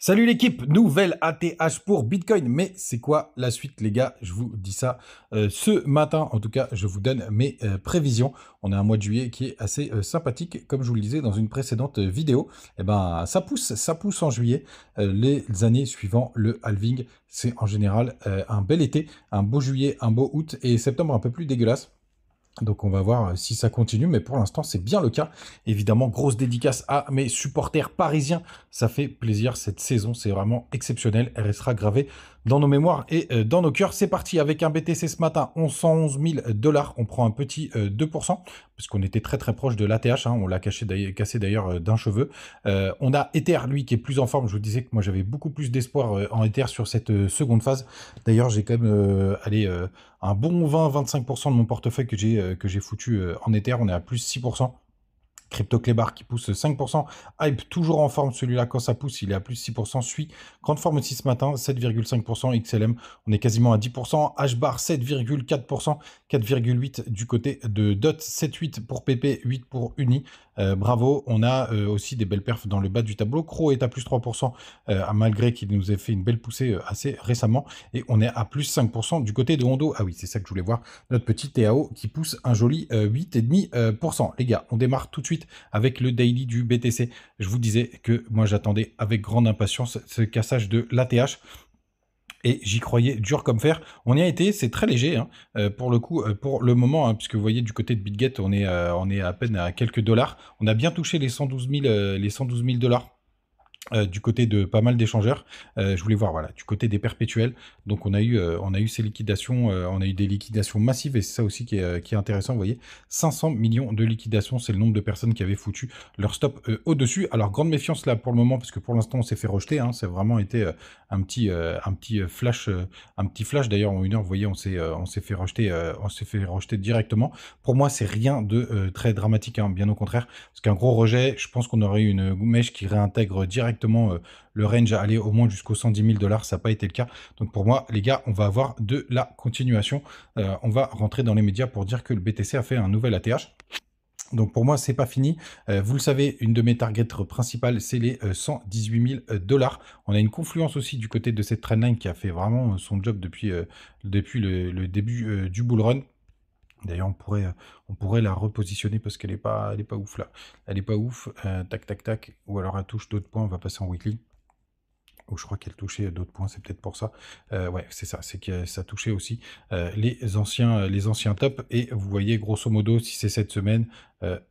Salut l'équipe, nouvelle ATH pour Bitcoin. Mais c'est quoi la suite les gars? Je vous dis ça ce matin. En tout cas, je vous donne mes prévisions. On a un mois de juillet qui est assez sympathique. Comme je vous le disais dans une précédente vidéo, eh ben, ça pousse en juillet. Les années suivant le halving, c'est en général un bel été, un beau juillet, un beau août et septembre un peu plus dégueulasse. Donc on va voir si ça continue, mais pour l'instant c'est bien le cas. Évidemment, grosse dédicace à mes supporters parisiens. Ça fait plaisir cette saison, c'est vraiment exceptionnel. Elle restera gravée dans nos mémoires et dans nos cœurs. C'est parti avec un BTC ce matin, 111 000 $. On prend un petit 2%, parce qu'on était très très proche de l'ATH. On l'a cassé d'ailleurs d'un cheveu. On a Ether, lui, qui est plus en forme. Je vous disais que moi j'avais beaucoup plus d'espoir en Ether sur cette seconde phase. D'ailleurs, j'ai quand même un bon 20-25% de mon portefeuille que j'ai foutu en Ether. On est à plus 6%. Crypto Clébar qui pousse 5%. Hype toujours en forme, celui-là quand ça pousse, il est à plus 6%. Suit grande forme aussi ce matin, 7,5%. XLM, on est quasiment à 10%. HBAR 7,4%. 4,8% du côté de DOT, 7,8% pour PP, 8% pour Uni. Bravo, on a aussi des belles perfs dans le bas du tableau. Cro est à plus 3%, malgré qu'il nous ait fait une belle poussée assez récemment. Et on est à plus 5% du côté de Hondo. Ah oui, c'est ça que je voulais voir. Notre petit TAO qui pousse un joli 8,5%. Les gars, on démarre tout de suite avec le daily du BTC. Je vous disais que moi j'attendais avec grande impatience ce cassage de l'ATH. Et j'y croyais dur comme fer. On y a été, c'est très léger pour le coup, pour le moment, puisque vous voyez du côté de BitGet, on est à peine à quelques dollars. On a bien touché les 112 000 $. Du côté de pas mal d'échangeurs, je voulais voir voilà du côté des perpétuels. Donc on a eu ces liquidations, on a eu des liquidations massives et c'est ça aussi qui est intéressant. Vous voyez, 500 millions de liquidations, c'est le nombre de personnes qui avaient foutu leur stop au-dessus. Alors grande méfiance là pour le moment parce que pour l'instant on s'est fait rejeter. C'est vraiment été un petit flash, un petit flash. D'ailleurs en une heure, vous voyez, on s'est fait rejeter directement. Pour moi, c'est rien de très dramatique, bien au contraire, parce qu'un gros rejet, je pense qu'on aurait eu une mèche qui réintègre directement le range à aller au moins jusqu'aux 110 000 $. Ça n'a pas été le cas. Donc pour moi, les gars, on va avoir de la continuation. On va rentrer dans les médias pour dire que le BTC a fait un nouvel ATH. Donc pour moi, c'est pas fini. Vous le savez, une de mes targets principales, c'est les 118 000 $. On a une confluence aussi du côté de cette trendline qui a fait vraiment son job depuis le début du bull run. D'ailleurs, on pourrait la repositionner parce qu'elle est pas ouf là. Elle est pas ouf. Tac, tac, tac. Ou alors elle touche d'autres points. On va passer en weekly. Ou je crois qu'elle touchait d'autres points. C'est peut-être pour ça. Ouais, c'est ça. C'est que ça touchait aussi les anciens tops. Et vous voyez, grosso modo, si c'est cette semaine,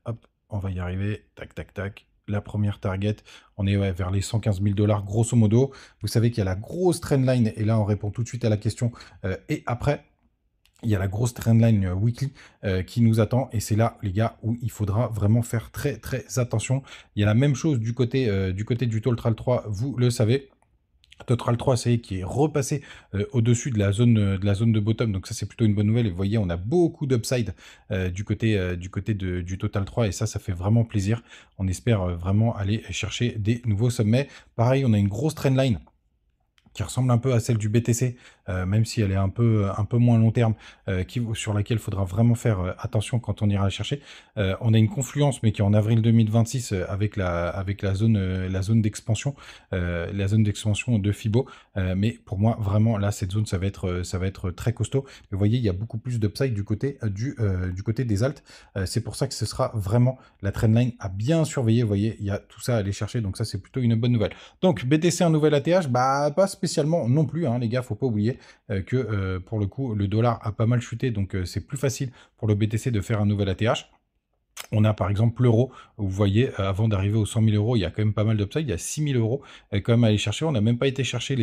hop, on va y arriver. Tac, tac, tac. La première target, on est vers les 115 000 $, grosso modo. Vous savez qu'il y a la grosse trendline. Et là, on répond tout de suite à la question. Et après, il y a la grosse trendline weekly qui nous attend et c'est là, les gars, où il faudra vraiment faire très très attention. Il y a la même chose du côté du Toltral 3, vous le savez. Totral 3, ça y est, qui est repassé au-dessus de la zone de bottom. Donc ça, c'est plutôt une bonne nouvelle. Et vous voyez, on a beaucoup d'upside du côté du Total 3. Et ça fait vraiment plaisir. On espère vraiment aller chercher des nouveaux sommets. Pareil, on a une grosse trendline qui ressemble un peu à celle du BTC, même si elle est un peu moins long terme, sur laquelle il faudra vraiment faire attention quand on ira la chercher. On a une confluence, mais qui est en avril 2026 avec la zone d'expansion, de Fibo. Mais pour moi, vraiment, là, cette zone, ça va être très costaud. Mais vous voyez, il y a beaucoup plus d'upside du côté des alts. C'est pour ça que ce sera vraiment la trendline à bien surveiller. Vous voyez, il y a tout ça à aller chercher, donc ça, c'est plutôt une bonne nouvelle. Donc, BTC, un nouvel ATH, bah, pas spécialement non plus, les gars, faut pas oublier que pour le coup, le dollar a pas mal chuté, donc c'est plus facile pour le BTC de faire un nouvel ATH. On a par exemple l'euro, vous voyez, avant d'arriver aux 100 000 €, il y a quand même pas mal d'upside, il y a 6 000 € quand même à aller chercher. On n'a même pas été chercher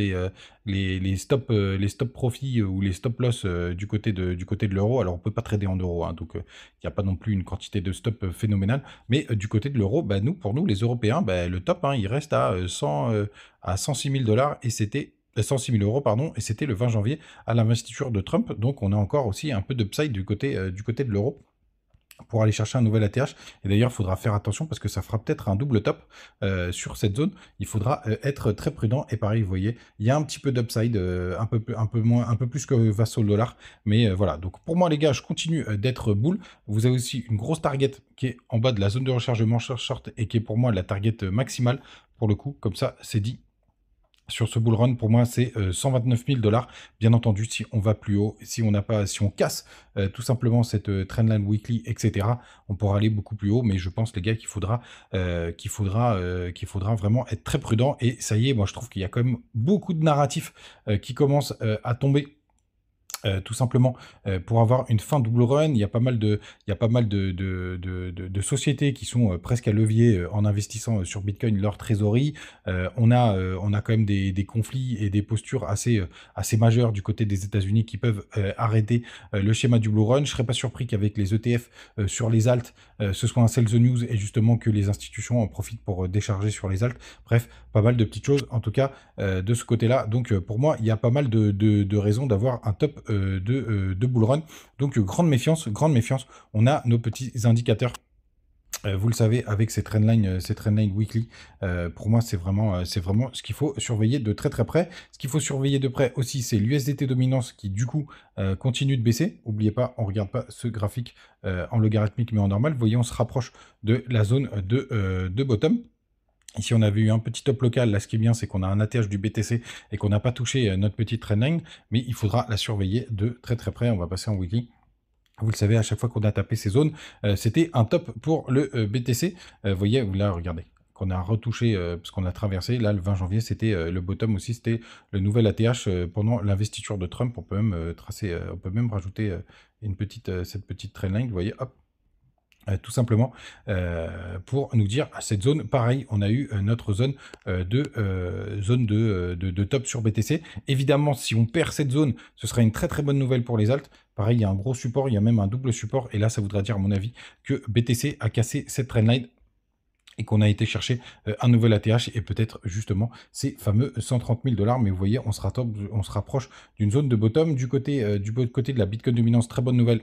les stop profit ou les stop loss du côté de l'euro. Alors on peut pas trader en euros, donc il n'y a pas non plus une quantité de stop phénoménale. Mais du côté de l'euro, bah, pour nous les Européens, bah, le top, il reste à 106 000 $ et c'était 106 000 €, pardon, et c'était le 20 janvier à l'investiture de Trump. Donc on a encore aussi un peu d'upside du côté de l'euro pour aller chercher un nouvel ATH. Et d'ailleurs, il faudra faire attention parce que ça fera peut-être un double top sur cette zone. Il faudra être très prudent. Et pareil, vous voyez, il y a un petit peu d'upside, un peu plus que face au dollar. Mais voilà, donc pour moi, les gars, je continue d'être bull. Vous avez aussi une grosse target qui est en bas de la zone de rechargement short et qui est pour moi la target maximale. Pour le coup, comme ça, c'est dit. sur ce bull run, pour moi, c'est 129 000 $. Bien entendu, si on va plus haut, si on n'a pas, si on casse tout simplement cette trendline weekly, etc., on pourra aller beaucoup plus haut. Mais je pense, les gars, qu'il faudra vraiment être très prudent. Et ça y est, moi, je trouve qu'il y a quand même beaucoup de narratifs qui commencent à tomber. Tout simplement pour avoir une fin double run, il y a pas mal de sociétés qui sont presque à levier en investissant sur Bitcoin leur trésorerie. On a quand même des conflits et des postures assez majeures du côté des États-Unis qui peuvent arrêter le schéma du bull run. Je serais pas surpris qu'avec les ETF sur les alts, ce soit un sell the news et justement que les institutions en profitent pour décharger sur les alts. Bref, pas mal de petites choses en tout cas de ce côté-là. Donc pour moi, il y a pas mal de raisons d'avoir un top de bull run. Donc grande méfiance, grande méfiance. On a nos petits indicateurs. Vous le savez, avec ces trendlines weekly, pour moi, c'est vraiment ce qu'il faut surveiller de très très près. Ce qu'il faut surveiller de près aussi, c'est l'USDT dominance qui, du coup, continue de baisser. N'oubliez pas, on ne regarde pas ce graphique en logarithmique, mais en normal. Vous voyez, on se rapproche de la zone de bottom. Ici, on avait eu un petit top local. Là, ce qui est bien, c'est qu'on a un ATH du BTC et qu'on n'a pas touché notre petite trendline, mais il faudra la surveiller de très très près. On va passer en weekly. Vous le savez, à chaque fois qu'on a tapé ces zones, c'était un top pour le BTC. Vous voyez, là, regardez, qu'on a retouché, parce qu'on a traversé. Là, le 20 janvier, c'était le bottom aussi, c'était le nouvel ATH pendant l'investiture de Trump. On peut même on peut même rajouter cette petite trendline. Vous voyez, hop. Tout simplement pour nous dire à cette zone, pareil, on a eu notre zone de top sur BTC. Évidemment, si on perd cette zone, ce sera une très très bonne nouvelle pour les alts. Pareil, il y a un gros support, il y a même un double support. Et là, ça voudra dire, à mon avis, que BTC a cassé cette trendline et qu'on a été chercher un nouvel ATH et peut-être justement ces fameux 130 000 $. Mais vous voyez, on se rapproche d'une zone de bottom du côté de la Bitcoin dominance. Très bonne nouvelle.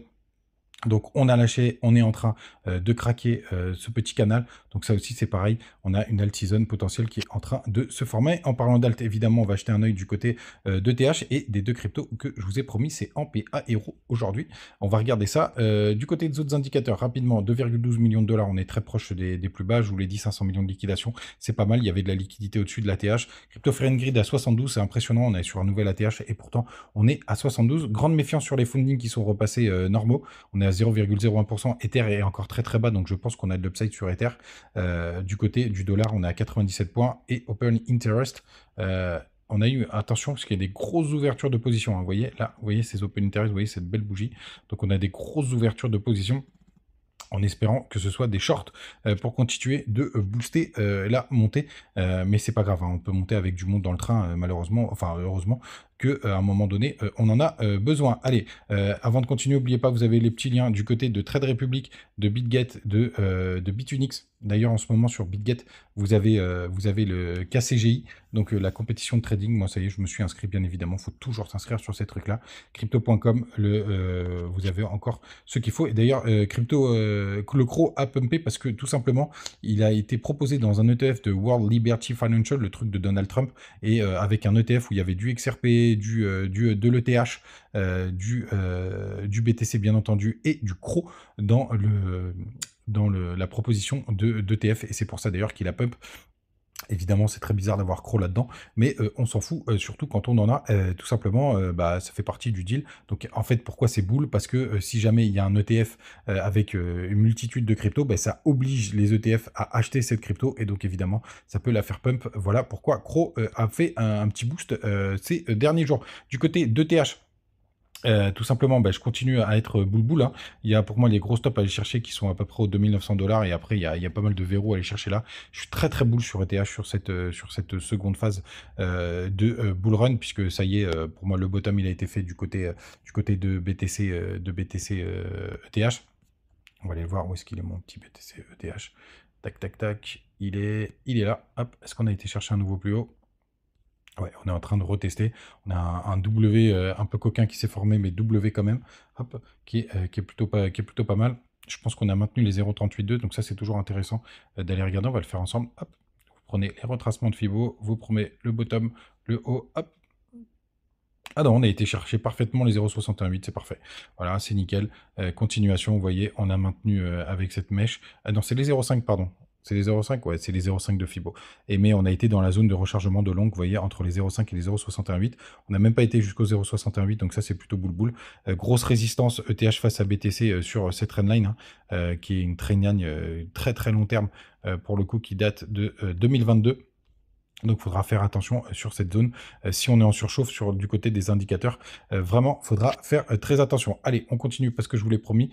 Donc on a lâché, on est en train de craquer ce petit canal. Donc ça aussi c'est pareil, on a une alt season potentielle qui est en train de se former. En parlant d'alt, évidemment, on va jeter un œil du côté de TH et des deux cryptos que je vous ai promis, c'est AMP et Euro aujourd'hui. On va regarder ça. Du côté des autres indicateurs, rapidement, 2,12 millions de $, on est très proche des plus bas. Je vous l'ai dit, 500 millions de liquidation, c'est pas mal. Il y avait de la liquidité au-dessus de l'ATH. Crypto Free Grid à 72, c'est impressionnant. On est sur un nouvel ATH et pourtant on est à 72. Grande méfiance sur les fundings qui sont repassés normaux. On est à 0,01%. Ether est encore très très bas, donc je pense qu'on a de l'upside sur Ether. Du côté du dollar, on est à 97 points. Et Open Interest, on a eu, attention, parce qu'il y a des grosses ouvertures de position. Hein, vous voyez, là, vous voyez ces Open Interest, vous voyez cette belle bougie. Donc on a des grosses ouvertures de position, en espérant que ce soit des shorts pour continuer de booster la montée. Mais c'est pas grave, hein, on peut monter avec du monde dans le train, malheureusement, enfin heureusement, qu'à un moment donné, on en a besoin. Allez, avant de continuer, n'oubliez pas, vous avez les petits liens du côté de Trade Republic, de BitGet, de Bitunix. D'ailleurs, en ce moment, sur BitGet, vous avez le KCGI, donc la compétition de trading. Moi, ça y est, je me suis inscrit, bien évidemment. Il faut toujours s'inscrire sur ces trucs-là. Crypto.com, vous avez encore ce qu'il faut. Et d'ailleurs, le CRO a pumpé parce que, tout simplement, il a été proposé dans un ETF de World Liberty Financial, le truc de Donald Trump, et avec un ETF où il y avait du XRP, de l'ETH, du BTC bien entendu, et du CRO dans la proposition d'ETF, et c'est pour ça d'ailleurs qu'il a pump. Évidemment, c'est très bizarre d'avoir CRO là-dedans, mais on s'en fout, surtout quand on en a, tout simplement, ça fait partie du deal. Donc en fait, pourquoi c'est bull? Parce que si jamais il y a un ETF avec une multitude de cryptos, ça oblige les ETF à acheter cette crypto, et donc évidemment, ça peut la faire pump. Voilà pourquoi CRO a fait un petit boost ces derniers jours. Du côté d'ETH, tout simplement, je continue à être boule. Hein. Il y a pour moi les gros stops à aller chercher qui sont à peu près aux 2900 $, et après il y a pas mal de verrous à aller chercher là. Je suis très très boule sur ETH sur cette seconde phase de bull run, puisque ça y est, pour moi le bottom il a été fait du côté de BTC ETH. On va aller voir où est-ce qu'il est mon petit BTC ETH. Tac tac tac, il est là. Hop, est-ce qu'on a été chercher un nouveau plus haut? Ouais, on est en train de retester. On a un W un peu coquin qui s'est formé, mais W quand même, hop, qui est plutôt pas mal. Je pense qu'on a maintenu les 0,38,2, donc ça c'est toujours intéressant d'aller regarder. On va le faire ensemble. Hop, vous prenez les retracements de Fibo, vous prenez le bottom, le haut, hop. Ah non, on a été chercher parfaitement les 0,61,8, c'est parfait. Voilà, c'est nickel. Continuation, vous voyez, on a maintenu avec cette mèche. Ah non, c'est les 0,5, pardon. C'est les 0,5, ouais, c'est les 0,5 de Fibo. Et mais on a été dans la zone de rechargement de longue, vous voyez, entre les 0,5 et les 0,618. On n'a même pas été jusqu'au 0,618, donc ça c'est plutôt boule-boule. Grosse résistance ETH face à BTC sur cette trendline, hein, qui est une trendline très très long terme, pour le coup, qui date de 2022. Donc, il faudra faire attention sur cette zone. Si on est en surchauffe du côté des indicateurs, vraiment, il faudra faire très attention. Allez, on continue parce que je vous l'ai promis.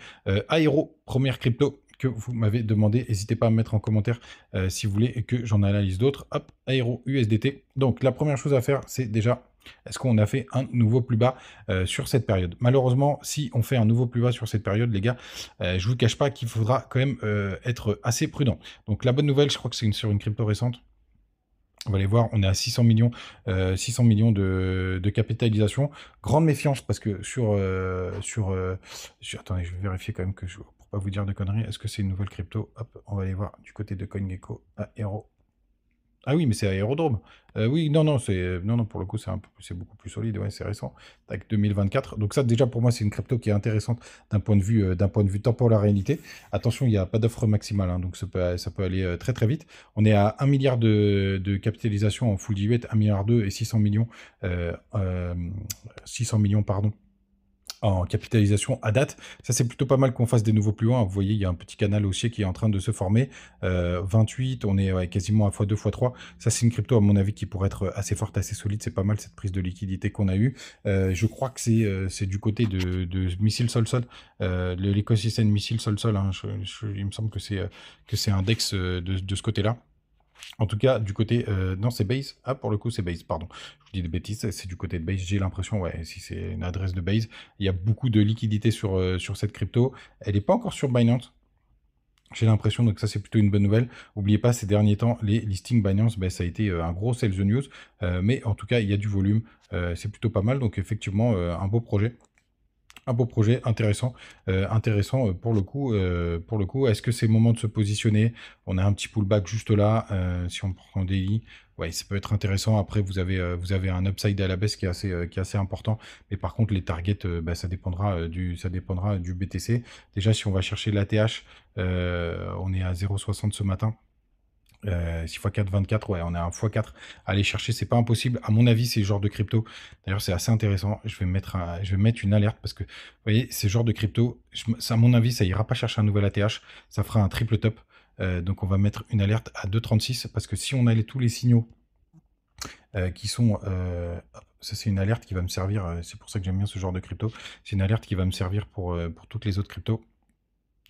Aero, première crypto que vous m'avez demandé. N'hésitez pas à me mettre en commentaire si vous voulez que j'en analyse d'autres. Hop, Aero USDT. Donc, la première chose à faire, c'est déjà, est-ce qu'on a fait un nouveau plus bas sur cette période? Malheureusement, si on fait un nouveau plus bas sur cette période, les gars, je ne vous cache pas qu'il faudra quand même être assez prudent. Donc, la bonne nouvelle, je crois que c'est sur une crypto récente. On va aller voir, on est à 600 millions, 600 millions de capitalisation. Grande méfiance parce que attendez, je vais vérifier quand même pour pas vous dire de conneries. Est-ce que c'est une nouvelle crypto? Hop, on va aller voir du côté de CoinGecko, Aero. Ah oui, mais c'est Aérodrome. Oui, non, non, non, pour le coup, c'est beaucoup plus solide. Ouais, c'est récent. Tac, 2024. Donc ça, déjà, pour moi, c'est une crypto qui est intéressante d'un point de vue temporalité. Attention, il n'y a pas d'offre maximale, hein, donc ça peut aller très, très vite. On est à 1 milliard de capitalisation en full diluette, 1 milliard 2 et 600 millions, 600 millions, pardon, en capitalisation à date. Ça, c'est plutôt pas mal qu'on fasse des nouveaux plus loin. Vous voyez, il y a un petit canal haussier qui est en train de se former. 28, on est quasiment à x2, x3. Ça, c'est une crypto, à mon avis, qui pourrait être assez forte, assez solide. C'est pas mal cette prise de liquidité qu'on a eue. Je crois que c'est du côté de Missile Sol-Sol, l'écosystème Missile Sol-Sol. Hein. Il me semble que c'est un DEX de ce côté-là. En tout cas, du côté... non, c'est Base. Ah, pour le coup, c'est Base, pardon. Je vous dis des bêtises, c'est du côté de Base. J'ai l'impression, ouais, si c'est une adresse de Base. Il y a beaucoup de liquidité sur cette crypto. Elle n'est pas encore sur Binance. J'ai l'impression, donc ça, c'est plutôt une bonne nouvelle. N'oubliez pas, ces derniers temps, les listings Binance, ben, ça a été un gros sell the news. Mais en tout cas, il y a du volume. C'est plutôt pas mal. Donc, effectivement, un beau projet. Un beau projet intéressant, pour le coup. Est-ce que c'est le moment de se positionner? On a un petit pullback juste là. Si on prend daily, ouais, ça peut être intéressant. Après, vous avez un upside à la baisse qui est assez important. Mais par contre, les targets, bah, ça dépendra du BTC. Déjà, si on va chercher l'ATH, on est à 0,60 ce matin. 6 x 4, 24, ouais, on a un x4 à aller chercher, c'est pas impossible. À mon avis, c'est le genre de crypto. D'ailleurs, c'est assez intéressant. Je vais mettre une alerte parce que, vous voyez, ces genres de crypto, à mon avis, ça ira pas chercher un nouvel ATH. Ça fera un triple top. Donc, on va mettre une alerte à 2,36 parce que si on a tous les signaux qui sont... ça, c'est une alerte qui va me servir. C'est pour ça que j'aime bien ce genre de crypto. C'est une alerte qui va me servir pour toutes les autres cryptos.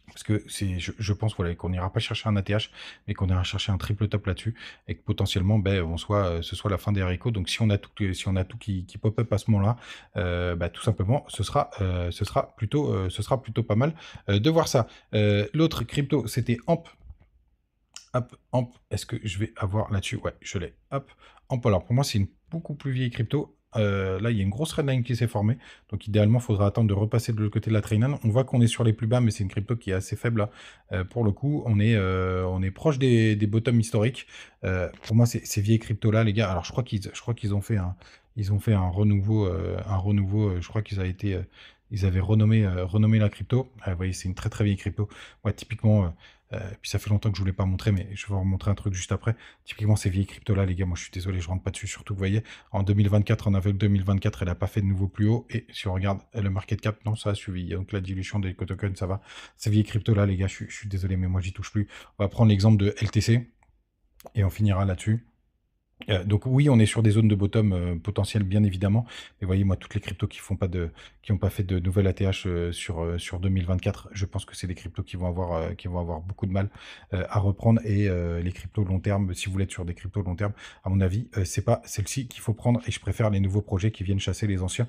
Parce que je pense voilà, qu'on n'ira pas chercher un ATH, mais qu'on ira chercher un triple top là-dessus, et que potentiellement, ben, ce soit la fin des haricots. Donc si on a tout qui pop-up à ce moment-là, bah, tout simplement, ce sera plutôt pas mal de voir ça. L'autre crypto, c'était AMP. Hop, AMP, est-ce que je vais avoir là-dessus? Ouais, je l'ai. Hop, AMP. Alors pour moi, c'est une beaucoup plus vieille crypto. Là, il y a une grosse redline qui s'est formée. Donc, idéalement, il faudra attendre de repasser de l'autre côté de la trainline. On voit qu'on est sur les plus bas, mais c'est une crypto qui est assez faible. Là. Pour le coup, on est proche des bottoms historiques. Pour moi, ces vieilles cryptos-là, les gars, alors je crois qu'ils ont fait un renouveau. Je crois ils avaient renommé la crypto. Vous voyez, c'est une très très vieille crypto. Ouais, typiquement... puis ça fait longtemps que je ne vous l'ai pas montré, mais je vais vous montrer un truc juste après. Typiquement, ces vieilles cryptos-là, les gars, moi je suis désolé, je rentre pas dessus. Surtout, vous voyez, en 2024, en avril 2024, elle n'a pas fait de nouveau plus haut. Et si on regarde le market cap, non, ça a suivi. Donc la dilution des tokens, ça va. Ces vieilles cryptos-là, les gars, je suis désolé, mais moi j'y touche plus. On va prendre l'exemple de LTC et on finira là-dessus. Donc oui, on est sur des zones de bottom potentielles, bien évidemment. Mais voyez, moi, toutes les cryptos qui n'ont pas fait de nouvelle ATH sur 2024, je pense que c'est des cryptos qui vont avoir beaucoup de mal à reprendre. Et les cryptos long terme, si vous voulez être sur des cryptos long terme, à mon avis, c'est pas celle-ci qu'il faut prendre. Et je préfère les nouveaux projets qui viennent chasser les anciens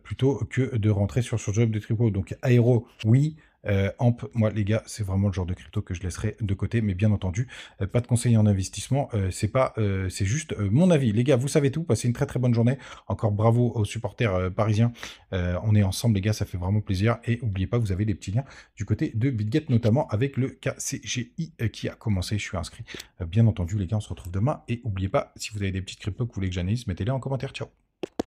plutôt que de rentrer sur ce job de crypto. Donc Aero, oui. AMP, moi les gars, c'est vraiment le genre de crypto que je laisserai de côté, mais bien entendu, pas de conseil en investissement, c'est juste mon avis. Les gars, vous savez tout, passez une très très bonne journée. Encore bravo aux supporters parisiens. On est ensemble les gars, ça fait vraiment plaisir. Et n'oubliez pas, vous avez les petits liens du côté de BitGet, notamment avec le KCGI qui a commencé. Je suis inscrit. Bien entendu les gars, on se retrouve demain. Et n'oubliez pas, si vous avez des petites cryptos que vous voulez que j'analyse, mettez-les en commentaire. Ciao.